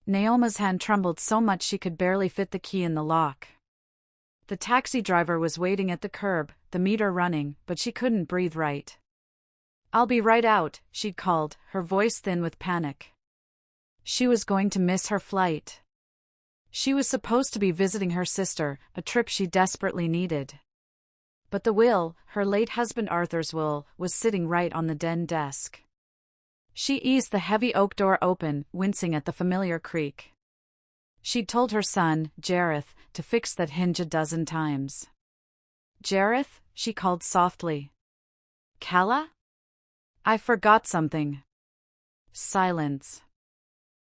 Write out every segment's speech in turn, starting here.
Naoma's hand trembled so much she could barely fit the key in the lock. The taxi driver was waiting at the curb, the meter running, but she couldn't breathe right. "I'll be right out," she'd called, her voice thin with panic. She was going to miss her flight. She was supposed to be visiting her sister, a trip she desperately needed. But the will, her late husband Arthur's will, was sitting right on the den desk. She eased the heavy oak door open, wincing at the familiar creak. She'd told her son, Jareth, to fix that hinge a dozen times. "Jareth?" she called softly. "Calla? I forgot something." Silence.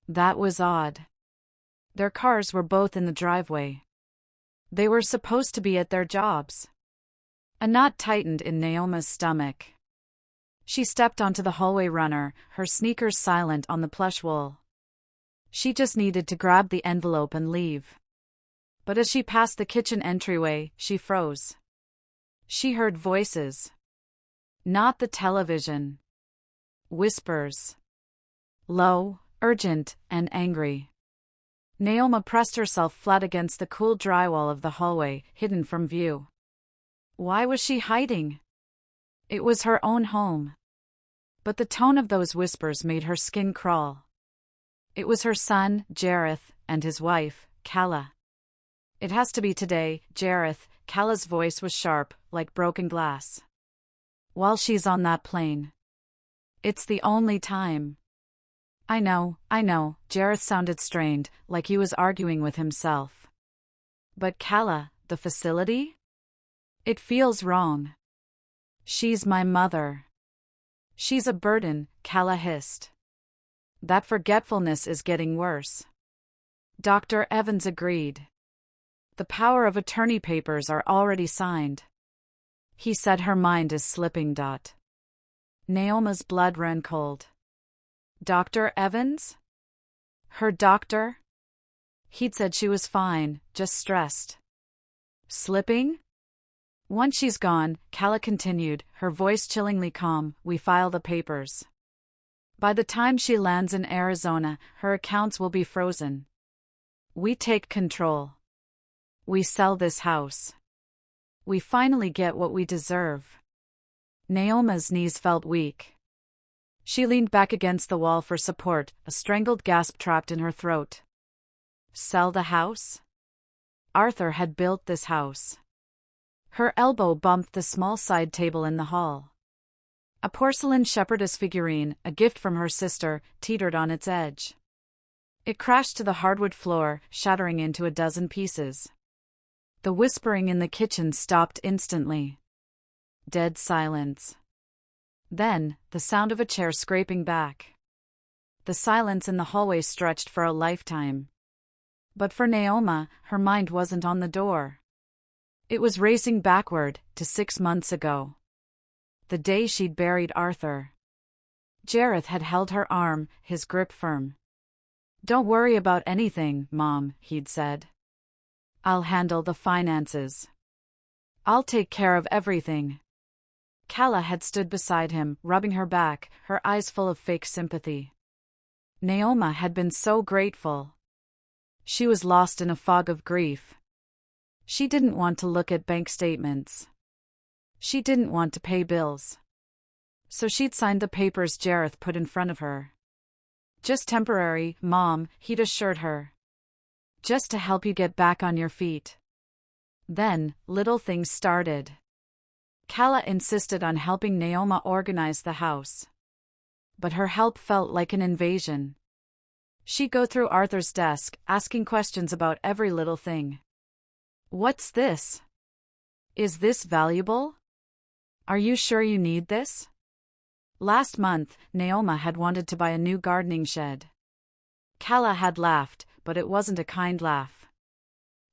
That was odd. Their cars were both in the driveway. They were supposed to be at their jobs. A knot tightened in Naoma's stomach. She stepped onto the hallway runner, her sneakers silent on the plush wool. She just needed to grab the envelope and leave. But as she passed the kitchen entryway, she froze. She heard voices. Not the television. Whispers. Low, urgent, and angry. Naoma pressed herself flat against the cool drywall of the hallway, hidden from view. Why was she hiding? It was her own home. But the tone of those whispers made her skin crawl. It was her son, Jareth, and his wife, Calla. "It has to be today, Jareth." Calla's voice was sharp, like broken glass. "While she's on that plane. It's the only time." I know, Jareth sounded strained, like he was arguing with himself. "But Calla, the facility? It feels wrong. She's my mother." "She's a burden," Calla hissed. "That forgetfulness is getting worse." Dr. Evans agreed. "The power of attorney papers are already signed." He said her mind is slipping. Naoma's blood ran cold. Dr. Evans? Her doctor? He'd said she was fine, just stressed. Slipping? "Once she's gone," Calla continued, her voice chillingly calm, "we file the papers. By the time she lands in Arizona, her accounts will be frozen. We take control. We sell this house. We finally get what we deserve." Naoma's knees felt weak. She leaned back against the wall for support, a strangled gasp trapped in her throat. Sell the house? Arthur had built this house. Her elbow bumped the small side table in the hall. A porcelain shepherdess figurine, a gift from her sister, teetered on its edge. It crashed to the hardwood floor, shattering into a dozen pieces. The whispering in the kitchen stopped instantly. Dead silence. Then, the sound of a chair scraping back. The silence in the hallway stretched for a lifetime. But for Naoma, her mind wasn't on the door. It was racing backward, to 6 months ago. The day she'd buried Arthur. Jareth had held her arm, his grip firm. "Don't worry about anything, Mom," he'd said. "I'll handle the finances. I'll take care of everything." Calla had stood beside him, rubbing her back, her eyes full of fake sympathy. Naoma had been so grateful. She was lost in a fog of grief. She didn't want to look at bank statements. She didn't want to pay bills. So she'd signed the papers Jareth put in front of her. "Just temporary, Mom," he'd assured her. "Just to help you get back on your feet." Then, little things started. Calla insisted on helping Naoma organize the house. But her help felt like an invasion. She'd go through Arthur's desk, asking questions about every little thing. "What's this? Is this valuable? Are you sure you need this?" Last month, Naoma had wanted to buy a new gardening shed. Calla had laughed, but it wasn't a kind laugh.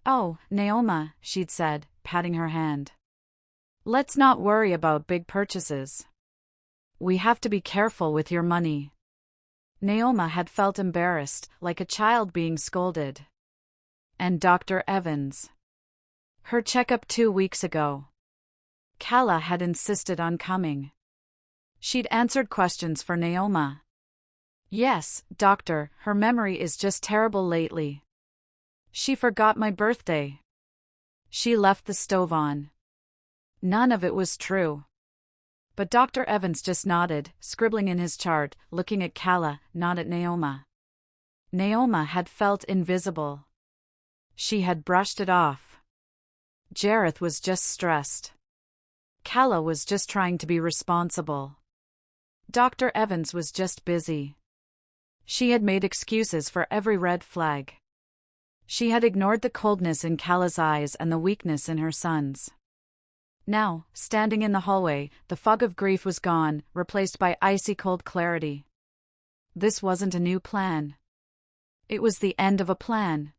"Oh, Naoma," she'd said, patting her hand. "Let's not worry about big purchases. We have to be careful with your money." Naoma had felt embarrassed, like a child being scolded. And Dr. Evans. Her checkup 2 weeks ago. Calla had insisted on coming. She'd answered questions for Naoma. Yes, doctor, her memory is just terrible lately. She forgot my birthday. She left the stove on. None of it was true. But Dr. Evans just nodded, scribbling in his chart, looking at Calla, not at Naoma. Naoma had felt invisible. She had brushed it off. Jareth was just stressed. Calla was just trying to be responsible. Dr. Evans was just busy. She had made excuses for every red flag. She had ignored the coldness in Calla's eyes and the weakness in her son's. Now, standing in the hallway, the fog of grief was gone, replaced by icy cold clarity. This wasn't a new plan. It was the end of a plan.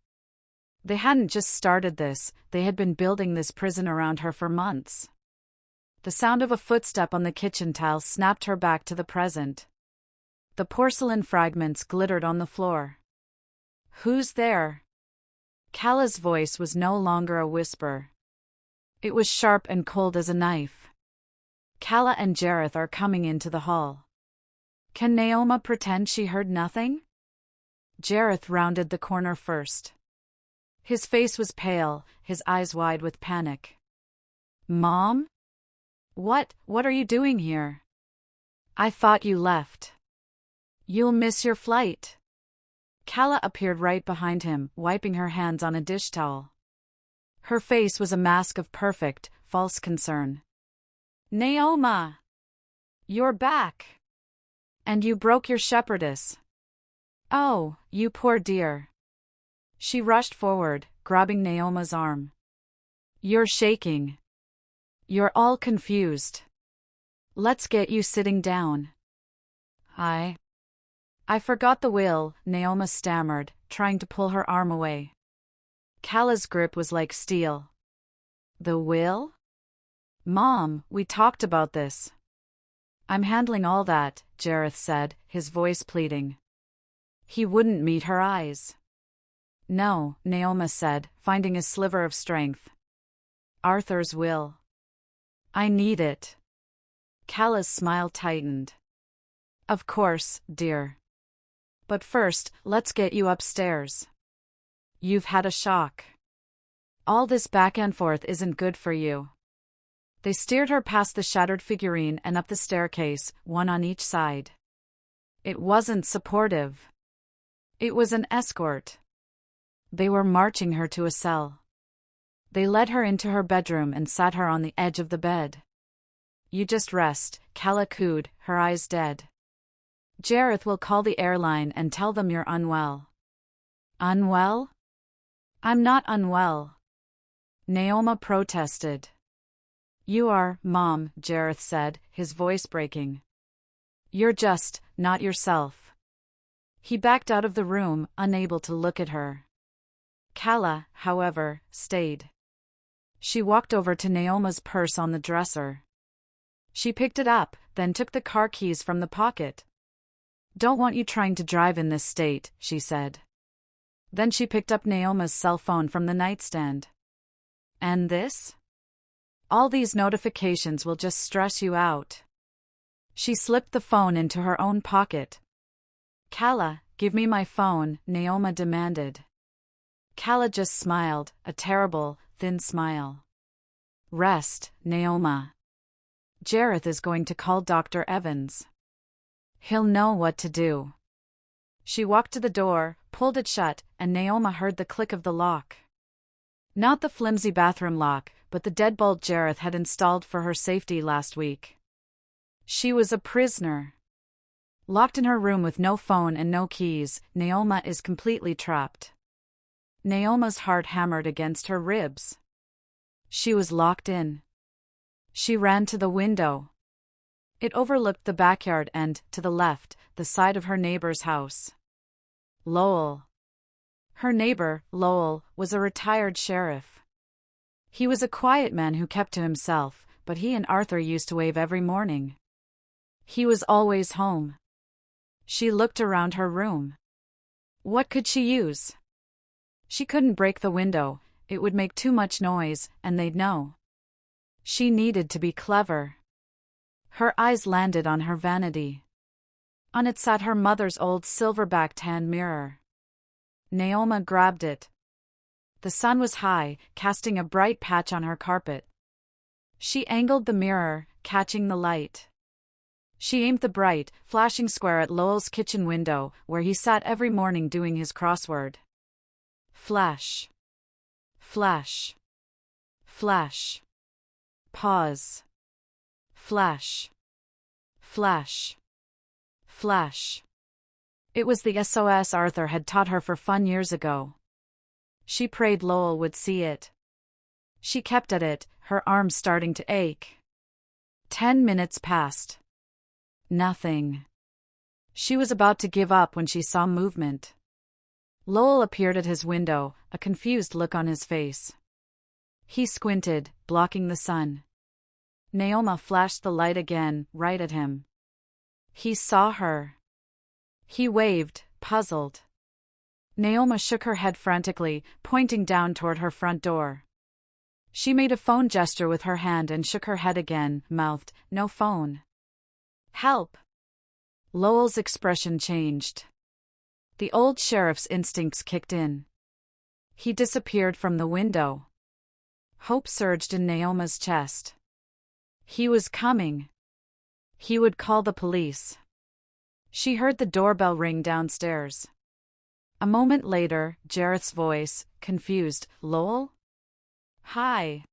They hadn't just started this, they had been building this prison around her for months. The sound of a footstep on the kitchen tile snapped her back to the present. The porcelain fragments glittered on the floor. "Who's there?" Calla's voice was no longer a whisper. It was sharp and cold as a knife. "Calla and Jareth are coming into the hall." Can Naoma pretend she heard nothing? Jareth rounded the corner first. His face was pale, his eyes wide with panic. "Mom? What are you doing here? I thought you left. You'll miss your flight." Calla appeared right behind him, wiping her hands on a dish towel. Her face was a mask of perfect, false concern. "Naoma! You're back! And you broke your shepherdess. Oh, you poor dear." She rushed forward, grabbing Naoma's arm. "You're shaking. You're all confused. Let's get you sitting down." I forgot the will," Naoma stammered, trying to pull her arm away. Calla's grip was like steel. "The will? Mom, we talked about this." "I'm handling all that," Jareth said, his voice pleading. He wouldn't meet her eyes. "No," Naoma said, finding a sliver of strength. "Arthur's will. I need it." Calla's smile tightened. "Of course, dear. But first, let's get you upstairs. You've had a shock. All this back and forth isn't good for you." They steered her past the shattered figurine and up the staircase, one on each side. It wasn't supportive. It was an escort. They were marching her to a cell. They led her into her bedroom and sat her on the edge of the bed. "You just rest," Calla cooed, her eyes dead. "Jareth will call the airline and tell them you're unwell." "Unwell? I'm not unwell." Naoma protested. "You are, Mom," Jareth said, his voice breaking. "You're just not yourself." He backed out of the room, unable to look at her. Calla, however, stayed. She walked over to Naoma's purse on the dresser. She picked it up, then took the car keys from the pocket. "Don't want you trying to drive in this state," she said. Then she picked up Naoma's cell phone from the nightstand. "And this? All these notifications will just stress you out." She slipped the phone into her own pocket. "Calla, give me my phone," Naoma demanded. Calla just smiled, a terrible, thin smile. "Rest, Naoma. Jareth is going to call Dr. Evans. He'll know what to do." She walked to the door, pulled it shut, and Naoma heard the click of the lock. Not the flimsy bathroom lock, but the deadbolt Jareth had installed for her safety last week. She was a prisoner. Locked in her room with no phone and no keys, Naoma is completely trapped. Naoma's heart hammered against her ribs. She was locked in. She ran to the window. It overlooked the backyard and, to the left, the side of her neighbor's house. Lowell. Her neighbor, Lowell, was a retired sheriff. He was a quiet man who kept to himself, but he and Arthur used to wave every morning. He was always home. She looked around her room. What could she use? She couldn't break the window, it would make too much noise, and they'd know. She needed to be clever. Her eyes landed on her vanity. On it sat her mother's old silver-backed hand mirror. Naoma grabbed it. The sun was high, casting a bright patch on her carpet. She angled the mirror, catching the light. She aimed the bright, flashing square at Lowell's kitchen window, where he sat every morning doing his crossword. Flash. Flash. Flash. Pause. Flash. Flash. Flash. It was the SOS Arthur had taught her for fun years ago. She prayed Lowell would see it. She kept at it, her arms starting to ache. 10 minutes passed. Nothing. She was about to give up when she saw movement. Lowell appeared at his window, a confused look on his face. He squinted, blocking the sun. Naoma flashed the light again, right at him. He saw her. He waved, puzzled. Naoma shook her head frantically, pointing down toward her front door. She made a phone gesture with her hand and shook her head again, mouthed, "No phone." "Help!" Lowell's expression changed. The old sheriff's instincts kicked in. He disappeared from the window. Hope surged in Naoma's chest. He was coming. He would call the police. She heard the doorbell ring downstairs. A moment later, Jareth's voice, confused, "Lowell? Hi.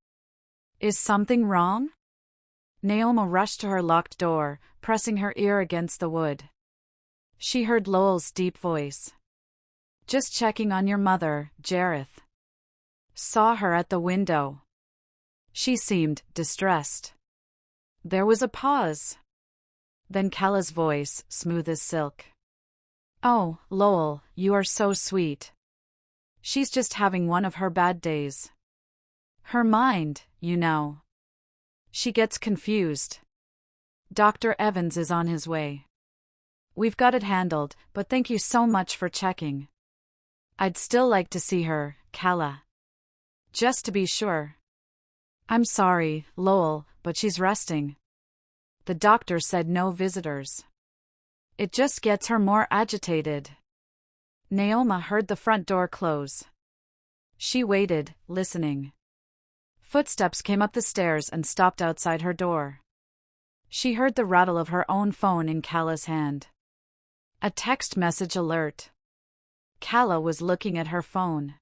Is something wrong?" Naoma rushed to her locked door, pressing her ear against the wood. She heard Lowell's deep voice. "Just checking on your mother, Jareth. Saw her at the window." She seemed distressed. There was a pause. Then Kalla's voice, smooth as silk. "Oh, Lowell, you are so sweet. She's just having one of her bad days. Her mind, you know. She gets confused. Dr. Evans is on his way. We've got it handled, but thank you so much for checking. I'd still like to see her, Kalla. Just to be sure. I'm sorry, Lowell, but she's resting. The doctor said no visitors. It just gets her more agitated." Naoma heard the front door close. She waited, listening. Footsteps came up the stairs and stopped outside her door. She heard the rattle of her own phone in Kalla's hand. A text message alert. Kalla was looking at her phone.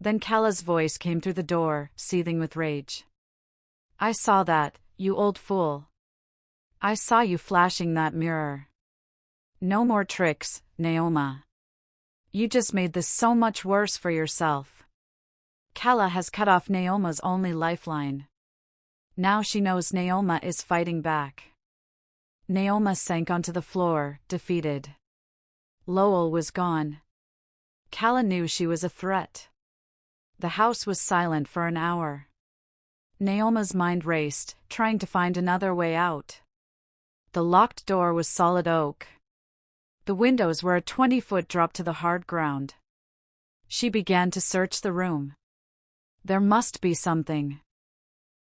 Then Kalla's voice came through the door, seething with rage. "I saw that, you old fool. I saw you flashing that mirror. No more tricks, Naoma. You just made this so much worse for yourself." Kalla has cut off Naoma's only lifeline. Now she knows Naoma is fighting back. Naoma sank onto the floor, defeated. Lowell was gone. Kalla knew she was a threat. The house was silent for an hour. Naoma's mind raced, trying to find another way out. The locked door was solid oak. The windows were a 20-foot drop to the hard ground. She began to search the room. There must be something.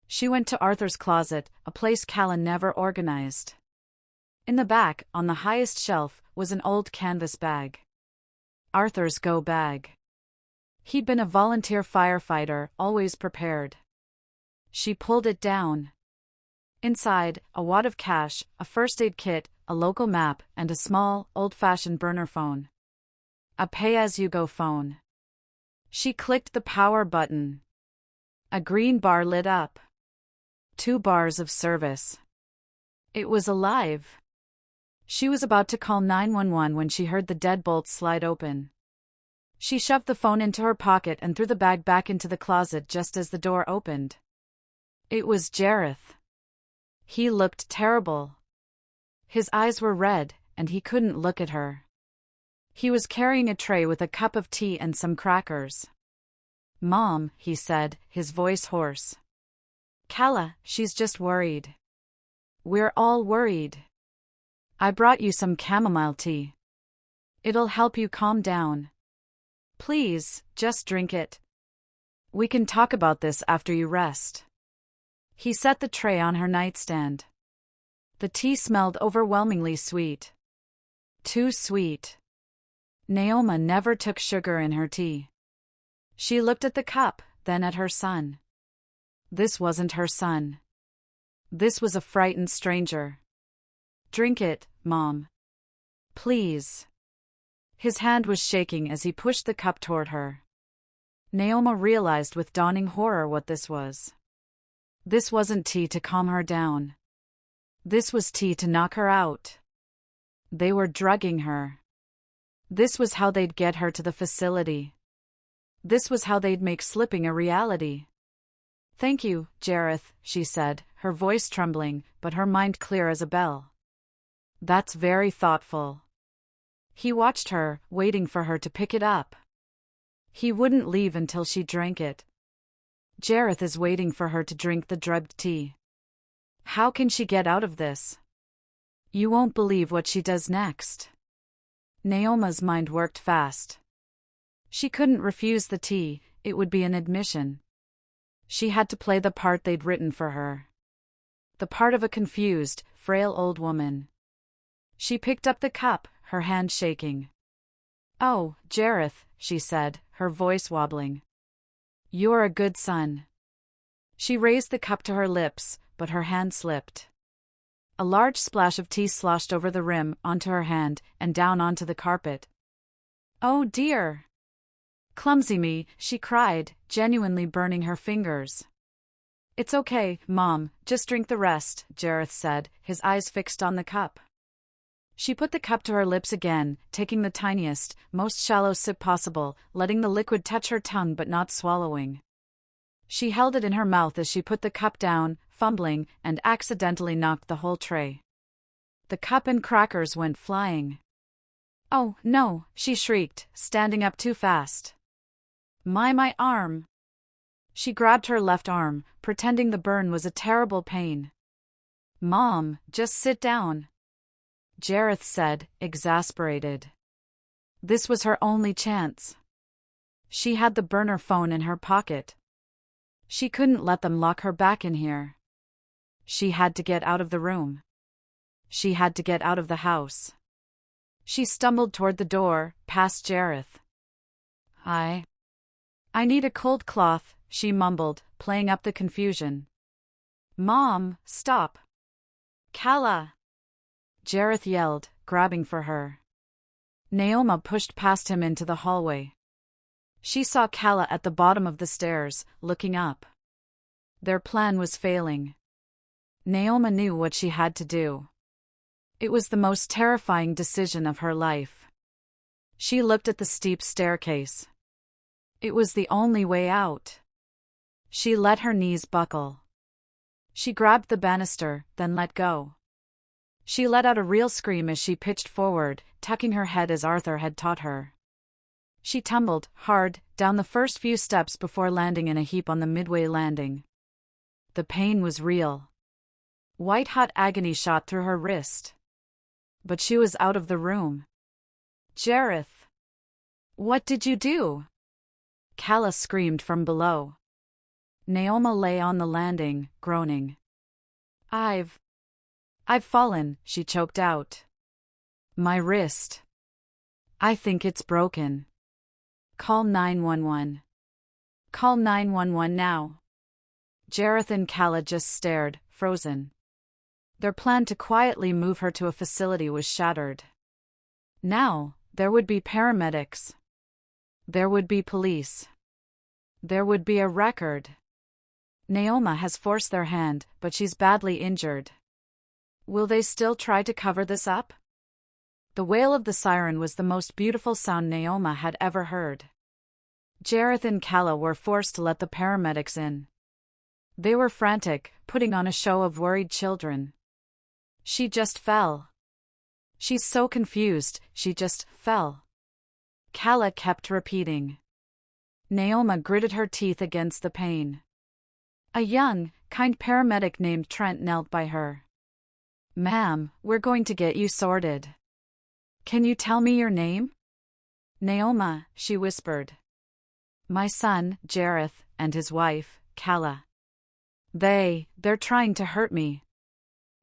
She went to Arthur's closet, a place Kalla never organized. In the back, on the highest shelf, was an old canvas bag. Arthur's go bag. He'd been a volunteer firefighter, always prepared. She pulled it down. Inside, a wad of cash, a first aid kit, a local map, and a small, old-fashioned burner phone. A pay-as-you-go phone. She clicked the power button. A green bar lit up. 2 bars of service. It was alive. She was about to call 911 when she heard the deadbolt slide open. She shoved the phone into her pocket and threw the bag back into the closet just as the door opened. It was Jareth. He looked terrible. His eyes were red, and he couldn't look at her. He was carrying a tray with a cup of tea and some crackers. "Mom," he said, his voice hoarse. "Kalla, she's just worried. We're all worried. I brought you some chamomile tea. It'll help you calm down. Please, just drink it. We can talk about this after you rest." He set the tray on her nightstand. The tea smelled overwhelmingly sweet. Too sweet. Naoma never took sugar in her tea. She looked at the cup, then at her son. This wasn't her son. This was a frightened stranger. Drink it, Mom. Please. His hand was shaking as he pushed the cup toward her. Naoma realized with dawning horror what this was. This wasn't tea to calm her down. This was tea to knock her out. They were drugging her. This was how they'd get her to the facility. This was how they'd make slipping a reality. Thank you, Jareth, she said, her voice trembling, but her mind clear as a bell. That's very thoughtful. He watched her, waiting for her to pick it up. He wouldn't leave until she drank it. Jareth is waiting for her to drink the drugged tea. How can she get out of this? You won't believe what she does next. Naoma's mind worked fast. She couldn't refuse the tea, it would be an admission. She had to play the part they'd written for her. The part of a confused, frail old woman. She picked up the cup, her hand shaking. Oh, Jareth, she said, her voice wobbling. You're a good son. She raised the cup to her lips, but her hand slipped. A large splash of tea sloshed over the rim, onto her hand, and down onto the carpet. Oh dear! Clumsy me, she cried, genuinely burning her fingers. It's okay, Mom, just drink the rest, Jareth said, his eyes fixed on the cup. She put the cup to her lips again, taking the tiniest, most shallow sip possible, letting the liquid touch her tongue but not swallowing. She held it in her mouth as she put the cup down, fumbling, and accidentally knocked the whole tray. The cup and crackers went flying. Oh, no, she shrieked, standing up too fast. My arm! She grabbed her left arm, pretending the burn was a terrible pain. Mom, just sit down, Jareth said, exasperated. This was her only chance. She had the burner phone in her pocket. She couldn't let them lock her back in here. She had to get out of the room. She had to get out of the house. She stumbled toward the door, past Jareth. I need a cold cloth, she mumbled, playing up the confusion. Mom, stop. Calla! Jareth yelled, grabbing for her. Naoma pushed past him into the hallway. She saw Calla at the bottom of the stairs, looking up. Their plan was failing. Naoma knew what she had to do. It was the most terrifying decision of her life. She looked at the steep staircase. It was the only way out. She let her knees buckle. She grabbed the banister, then let go. She let out a real scream as she pitched forward, tucking her head as Arthur had taught her. She tumbled, hard, down the first few steps before landing in a heap on the midway landing. The pain was real. White-hot agony shot through her wrist. But she was out of the room. Jareth! What did you do? Calla screamed from below. Naoma lay on the landing, groaning. I've fallen, she choked out. My wrist. I think it's broken. Call 911. Call 911 now. Jareth and Calla just stared, frozen. Their plan to quietly move her to a facility was shattered. Now, there would be paramedics. There would be police. There would be a record. Naoma has forced their hand, but she's badly injured. Will they still try to cover this up? The wail of the siren was the most beautiful sound Naoma had ever heard. Jareth and Calla were forced to let the paramedics in. They were frantic, putting on a show of worried children. She just fell. She's so confused, she just fell. Calla kept repeating. Naoma gritted her teeth against the pain. A young, kind paramedic named Trent knelt by her. Ma'am, we're going to get you sorted. Can you tell me your name? Naoma, she whispered. My son, Jareth, and his wife, Calla. They're trying to hurt me.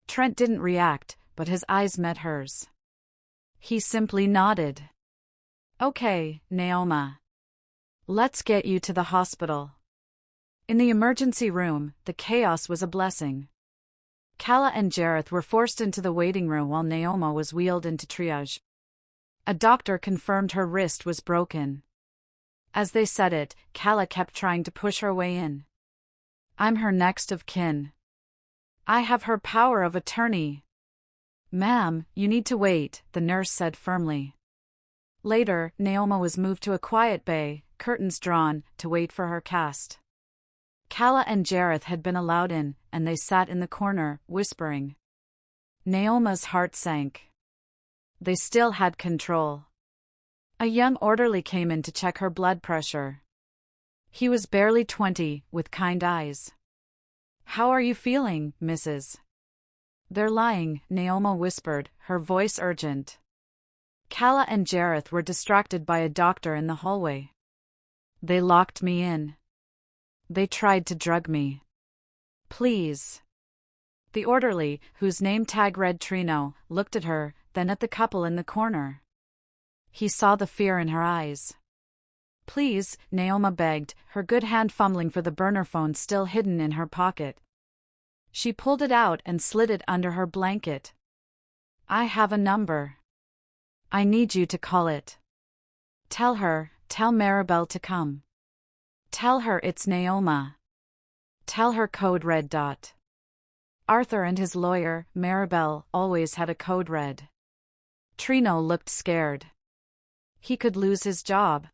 Trent didn't react, but his eyes met hers. He simply nodded. Okay, Naoma. Let's get you to the hospital. In the emergency room, the chaos was a blessing. Calla and Jareth were forced into the waiting room while Naoma was wheeled into triage. A doctor confirmed her wrist was broken. As they said it, Calla kept trying to push her way in. I'm her next of kin. I have her power of attorney. Ma'am, you need to wait, the nurse said firmly. Later, Naoma was moved to a quiet bay, curtains drawn, to wait for her cast. Calla and Jareth had been allowed in, and they sat in the corner, whispering. Naoma's heart sank. They still had control. A young orderly came in to check her blood pressure. He was barely 20, with kind eyes. How are you feeling, Mrs.? They're lying, Naoma whispered, her voice urgent. Calla and Jareth were distracted by a doctor in the hallway. They locked me in. They tried to drug me. Please. The orderly, whose name tag read Trino, looked at her, then at the couple in the corner. He saw the fear in her eyes. Please, Naoma begged, her good hand fumbling for the burner phone still hidden in her pocket. She pulled it out and slid it under her blanket. I have a number. I need you to call it. Tell Maribel to come. Tell her it's Naoma. Tell her code red. Arthur and his lawyer, Maribel, always had a code red. Trino looked scared. He could lose his job.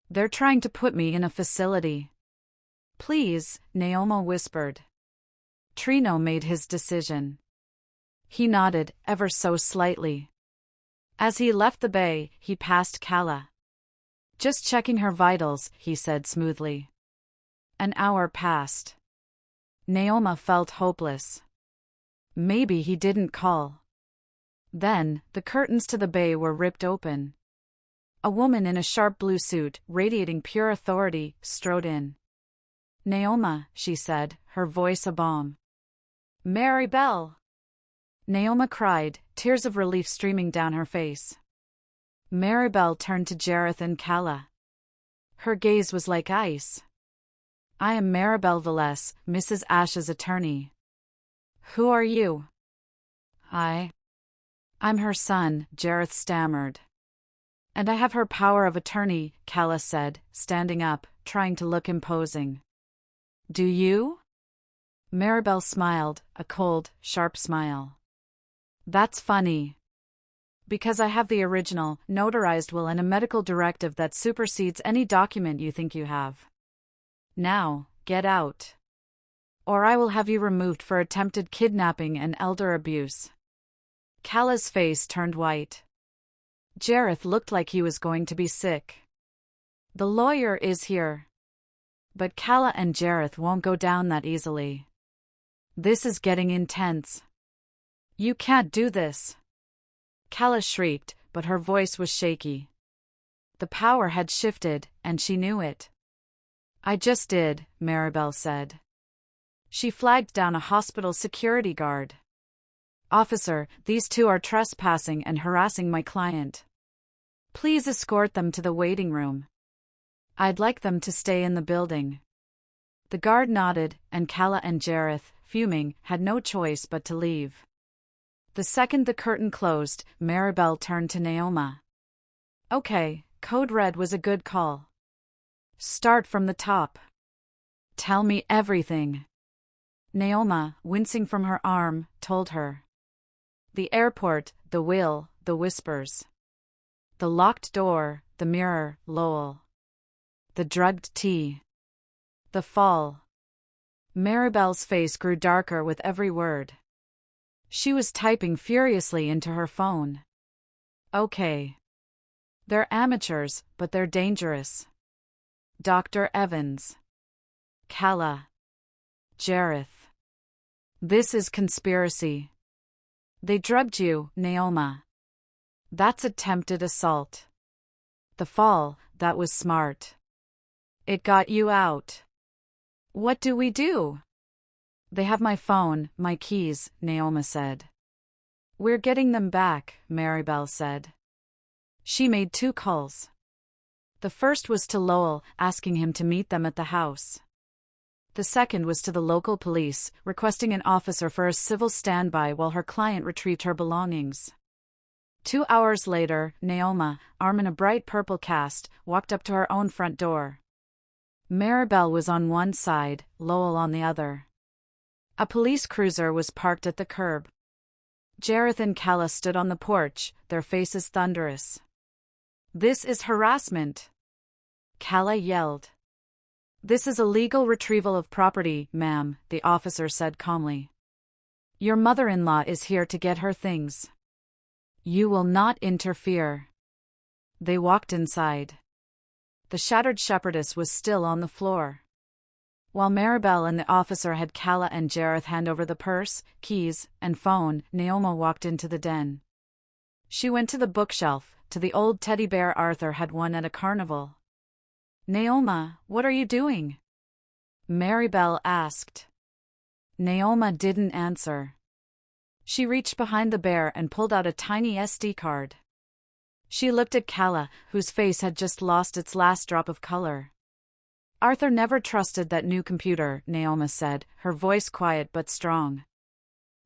They're trying to put me in a facility. Please, Naoma whispered. Trino made his decision. He nodded, ever so slightly. As he left the bay, he passed Calla. Just checking her vitals, he said smoothly. An hour passed. Naoma felt hopeless. Maybe he didn't call. Then, the curtains to the bay were ripped open. A woman in a sharp blue suit, radiating pure authority, strode in. Naoma, she said, her voice a bomb. Maribel! Naoma cried, tears of relief streaming down her face. Maribel turned to Jareth and Calla. Her gaze was like ice. I am Maribel Velez, Mrs. Ash's attorney. Who are you? I'm her son, Jareth stammered. And I have her power of attorney, Calla said, standing up, trying to look imposing. Do you? Maribel smiled, a cold, sharp smile. That's funny. Because I have the original, notarized will and a medical directive that supersedes any document you think you have. Now, get out. Or I will have you removed for attempted kidnapping and elder abuse. Calla's face turned white. Jareth looked like he was going to be sick. The lawyer is here. But Calla and Jareth won't go down that easily. This is getting intense. You can't do this. Calla shrieked, but her voice was shaky. The power had shifted, and she knew it. I just did, Maribel said. She flagged down a hospital security guard. Officer, these two are trespassing and harassing my client. Please escort them to the waiting room. I'd like them to stay in the building. The guard nodded, and Calla and Jareth, fuming, had no choice but to leave. The second the curtain closed, Maribel turned to Naoma. Okay, code red was a good call. Start from the top. Tell me everything. Naoma, wincing from her arm, told her. The airport, the will, the whispers. The locked door, the mirror, Lowell. The drugged tea. The fall. Maribel's face grew darker with every word. She was typing furiously into her phone. Okay. They're amateurs, but they're dangerous. Dr. Evans. Calla. Jareth. This is conspiracy. They drugged you, Naoma. That's attempted assault. The fall, that was smart. It got you out. What do we do? They have my phone, my keys, Naoma said. We're getting them back, Maribel said. She made 2 calls. The first was to Lowell, asking him to meet them at the house. The second was to the local police, requesting an officer for a civil standby while her client retrieved her belongings. 2 hours later, Naoma, arm in a bright purple cast, walked up to her own front door. Maribel was on one side, Lowell on the other. A police cruiser was parked at the curb. Jareth and Calla stood on the porch, their faces thunderous. "This is harassment!" Calla yelled. "This is a legal retrieval of property, ma'am," the officer said calmly. "Your mother-in-law is here to get her things. You will not interfere." They walked inside. The shattered shepherdess was still on the floor. While Maribel and the officer had Calla and Jareth hand over the purse, keys, and phone, Naoma walked into the den. She went to the bookshelf, to the old teddy bear Arthur had won at a carnival. "Naoma, what are you doing?" Maribel asked. Naoma didn't answer. She reached behind the bear and pulled out a tiny SD card. She looked at Calla, whose face had just lost its last drop of color. "Arthur never trusted that new computer," Naoma said, her voice quiet but strong.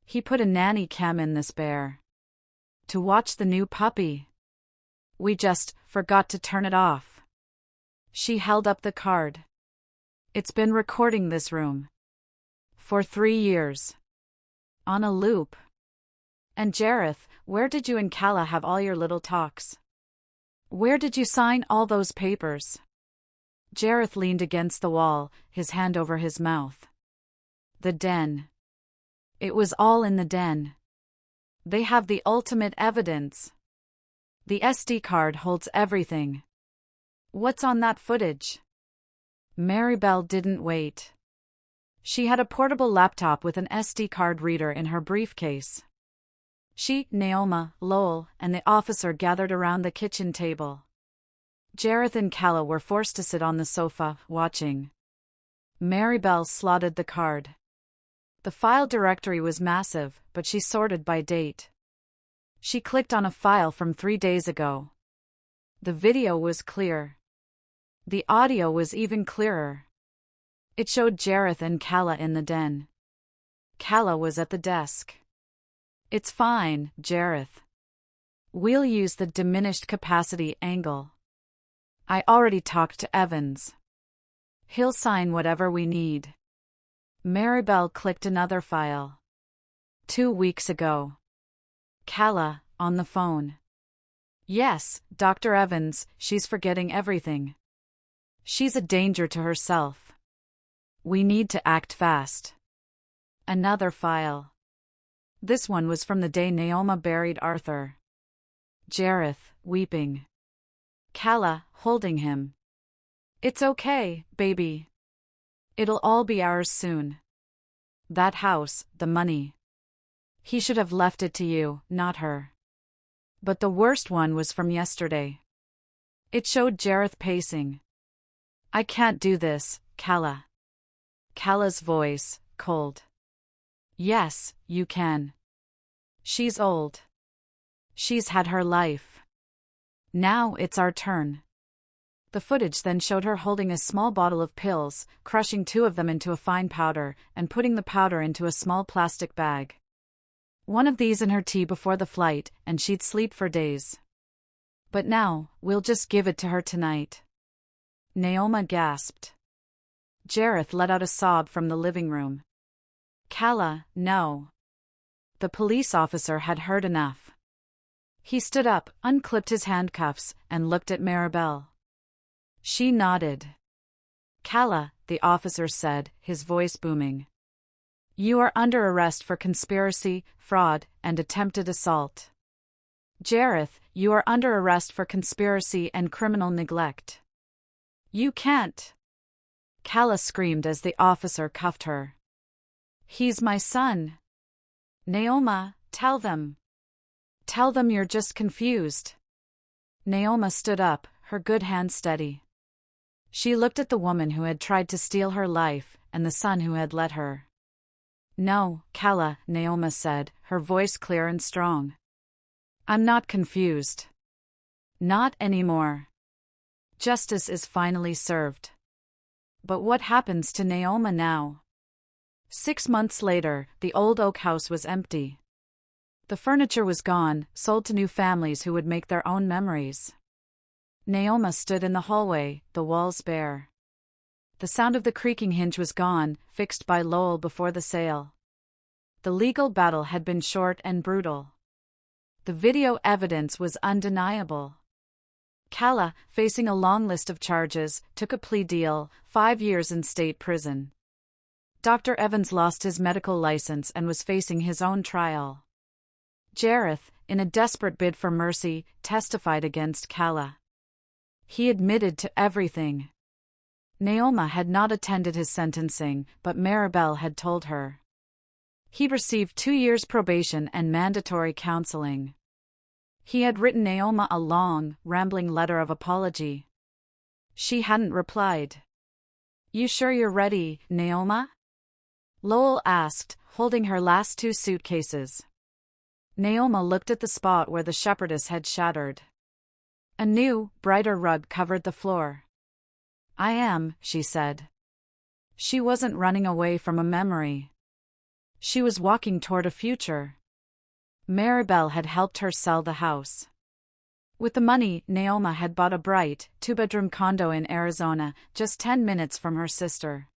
"He put a nanny cam in this bear. To watch the new puppy. We just forgot to turn it off." She held up the card. "It's been recording this room. For 3 years. On a loop. And Jareth, where did you and Calla have all your little talks? Where did you sign all those papers?" Jareth leaned against the wall, his hand over his mouth. "The den. It was all in the den. They have the ultimate evidence. The SD card holds everything. What's on that footage?" Maribel didn't wait. She had a portable laptop with an SD card reader in her briefcase. She, Naoma, Lowell, and the officer gathered around the kitchen table. Jareth and Calla were forced to sit on the sofa, watching. Maribel slotted the card. The file directory was massive, but she sorted by date. She clicked on a file from 3 days ago. The video was clear. The audio was even clearer. It showed Jareth and Calla in the den. Calla was at the desk. "It's fine, Jareth. We'll use the diminished capacity angle. I already talked to Evans. He'll sign whatever we need." Maribel clicked another file. 2 weeks ago. Calla, on the phone. "Yes, Dr. Evans, she's forgetting everything. She's a danger to herself. We need to act fast." Another file. This one was from the day Naoma buried Arthur. Jareth, weeping. Calla, holding him. "It's okay, baby. It'll all be ours soon. That house, the money. He should have left it to you, not her." But the worst one was from yesterday. It showed Jareth pacing. "I can't do this, Calla." Calla's voice, cold. "Yes, you can. She's old. She's had her life. Now it's our turn." The footage then showed her holding a small bottle of pills, crushing 2 of them into a fine powder, and putting the powder into a small plastic bag. One of these in her tea before the flight, and she'd sleep for days. "But now, we'll just give it to her tonight." Naoma gasped. Jareth let out a sob from the living room. "Calla, no." The police officer had heard enough. He stood up, unclipped his handcuffs, and looked at Maribel. She nodded. "Calla," the officer said, his voice booming. "You are under arrest for conspiracy, fraud, and attempted assault. Jareth, you are under arrest for conspiracy and criminal neglect." "You can't!" Calla screamed as the officer cuffed her. "He's my son." "Naoma, tell them. Tell them you're just confused." Naoma stood up, her good hand steady. She looked at the woman who had tried to steal her life, and the son who had let her. No, Kala, Naoma said, her voice clear and strong. I'm not confused. Not anymore. Justice is finally served. But what happens to Naoma now? 6 months later, the old oak house was empty. The furniture was gone, sold to new families who would make their own memories. Naoma stood in the hallway, the walls bare. The sound of the creaking hinge was gone, fixed by Lowell before the sale. The legal battle had been short and brutal. The video evidence was undeniable. Kala, facing a long list of charges, took a plea deal, 5 years in state prison. Dr. Evans lost his medical license and was facing his own trial. Jareth, in a desperate bid for mercy, testified against Kala. He admitted to everything. Naoma had not attended his sentencing, but Maribel had told her. He received 2 years probation and mandatory counseling. He had written Naoma a long, rambling letter of apology. She hadn't replied. You sure you're ready, Naoma? Lowell asked, holding her last 2 suitcases. Naoma looked at the spot where the shepherdess had shattered. A new, brighter rug covered the floor. I am, she said. She wasn't running away from a memory. She was walking toward a future. Maribel had helped her sell the house. With the money, Naoma had bought a bright, 2-bedroom condo in Arizona, just 10 minutes from her sister.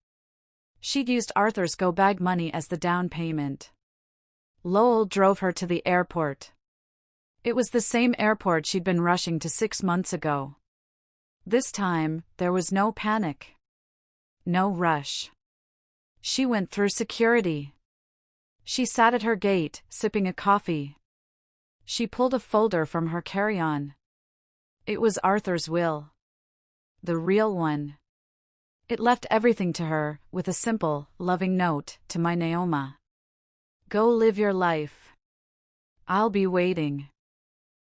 She'd used Arthur's go-bag money as the down payment. Lowell drove her to the airport. It was the same airport she'd been rushing to 6 months ago. This time, there was no panic. No rush. She went through security. She sat at her gate, sipping a coffee. She pulled a folder from her carry-on. It was Arthur's will. The real one. It left everything to her, with a simple, loving note, to my Naoma. Go live your life. I'll be waiting.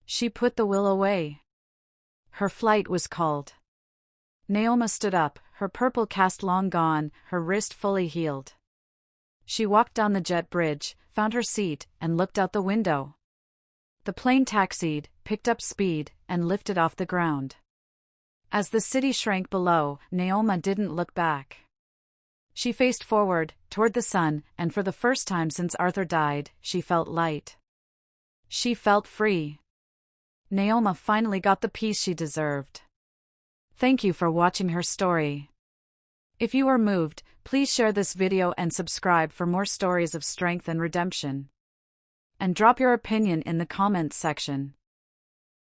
She put the will away. Her flight was called. Naoma stood up, her purple cast long gone, her wrist fully healed. She walked down the jet bridge, found her seat, and looked out the window. The plane taxied, picked up speed, and lifted off the ground. As the city shrank below, Naoma didn't look back. She faced forward, toward the sun, and for the first time since Arthur died, she felt light. She felt free. Naoma finally got the peace she deserved. Thank you for watching her story. If you were moved, please share this video and subscribe for more stories of strength and redemption. And drop your opinion in the comments section.